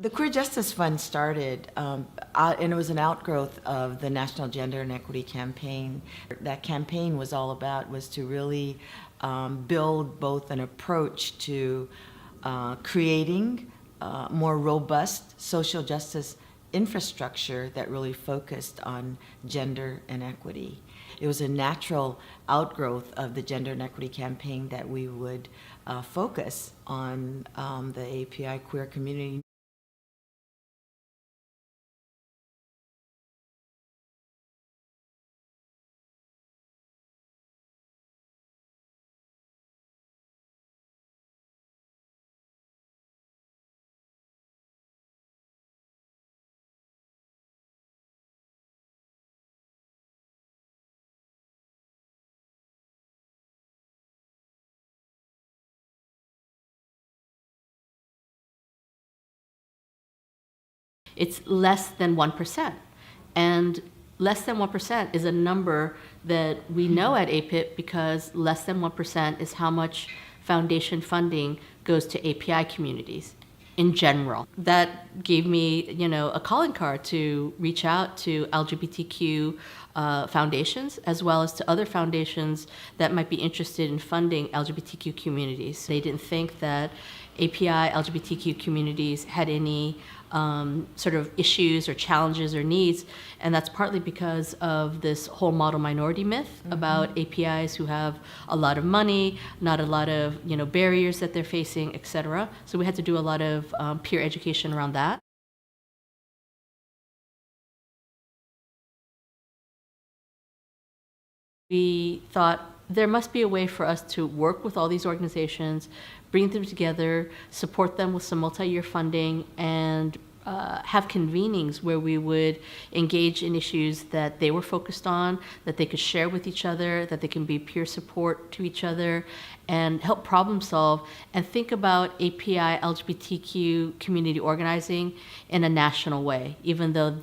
The Queer Justice Fund started, and it was an outgrowth of the National Gender and Equity Campaign. That campaign was all about was to really build both an approach to creating more robust social justice infrastructure that really focused on gender and equity. It was a natural outgrowth of the Gender and Equity Campaign that we would focus on the API queer community. It's less than 1%. And less than 1% is a number that we know at AAPIP because less than 1% is how much foundation funding goes to API communities in general. That gave me, a calling card to reach out to LGBTQ foundations as well as to other foundations that might be interested in funding LGBTQ communities. They didn't think that API LGBTQ communities had any sort of issues or challenges or needs, and that's partly because of this whole model minority myth about APIs who have a lot of money, not a lot of barriers that they're facing, etc. So we had to do a lot of peer education around that. We thought there must be a way for us to work with all these organizations, bring them together, support them with some multi-year funding, and have convenings where we would engage in issues that they were focused on, that they could share with each other, that they can be peer support to each other, and help problem solve and think about API LGBTQ community organizing in a national way, even though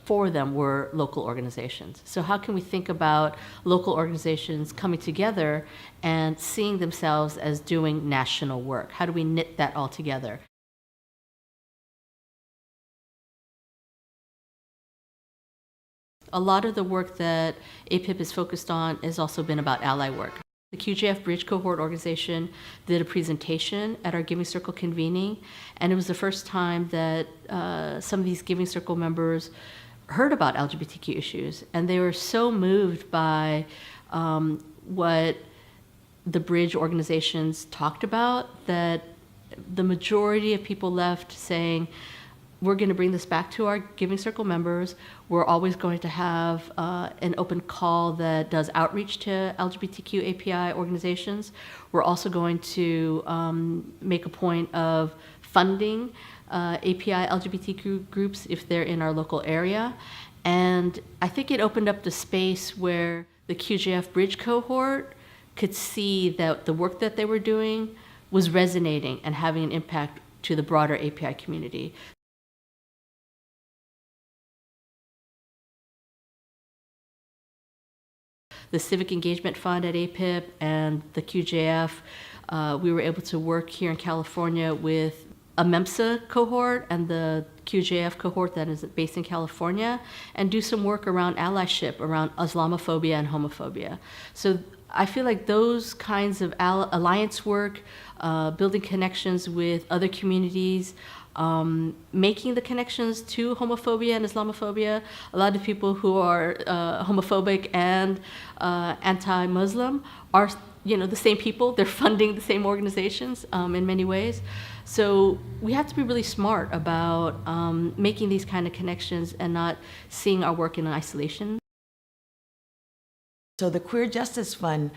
four of them were local organizations. So how can we think about local organizations coming together and seeing themselves as doing national work? How do we knit that all together? A lot of the work that AAPIP is focused on has also been about ally work. The QJF Bridge Cohort organization did a presentation at our Giving Circle convening, and it was the first time that some of these Giving Circle members heard about LGBTQ issues, and they were so moved by what the Bridge organizations talked about that the majority of people left saying, we're going to bring this back to our Giving Circle members. We're always going to have an open call that does outreach to LGBTQ API organizations. We're also going to make a point of funding API LGBTQ groups if they're in our local area. And I think it opened up the space where the QJF Bridge cohort could see that the work that they were doing was resonating and having an impact to the broader API community. The Civic Engagement Fund at AAPIP and the QJF, we were able to work here in California with a MEMSA cohort and the QJF cohort that is based in California and do some work around allyship, around Islamophobia and homophobia. So I feel like those kinds of alliance work, building connections with other communities, making the connections to homophobia and Islamophobia. A lot of people who are homophobic and anti-Muslim are the same people. They're funding the same organizations in many ways. So we have to be really smart about making these kind of connections and not seeing our work in isolation. So the Queer Justice Fund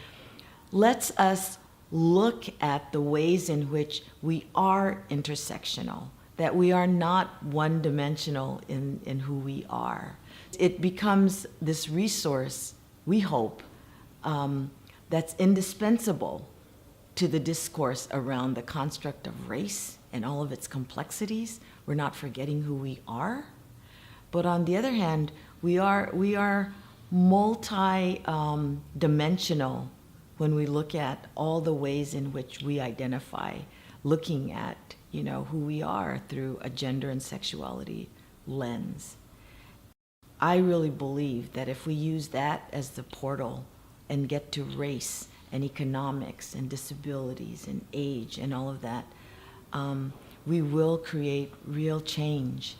lets us look at the ways in which we are intersectional, that we are not one-dimensional in who we are. It becomes this resource, we hope, that's indispensable to the discourse around the construct of race and all of its complexities. We're not forgetting who we are. But on the other hand, we are multi-dimensional when we look at all the ways in which we identify, looking at who we are through a gender and sexuality lens. I really believe that if we use that as the portal and get to race and economics and disabilities and age and all of that, we will create real change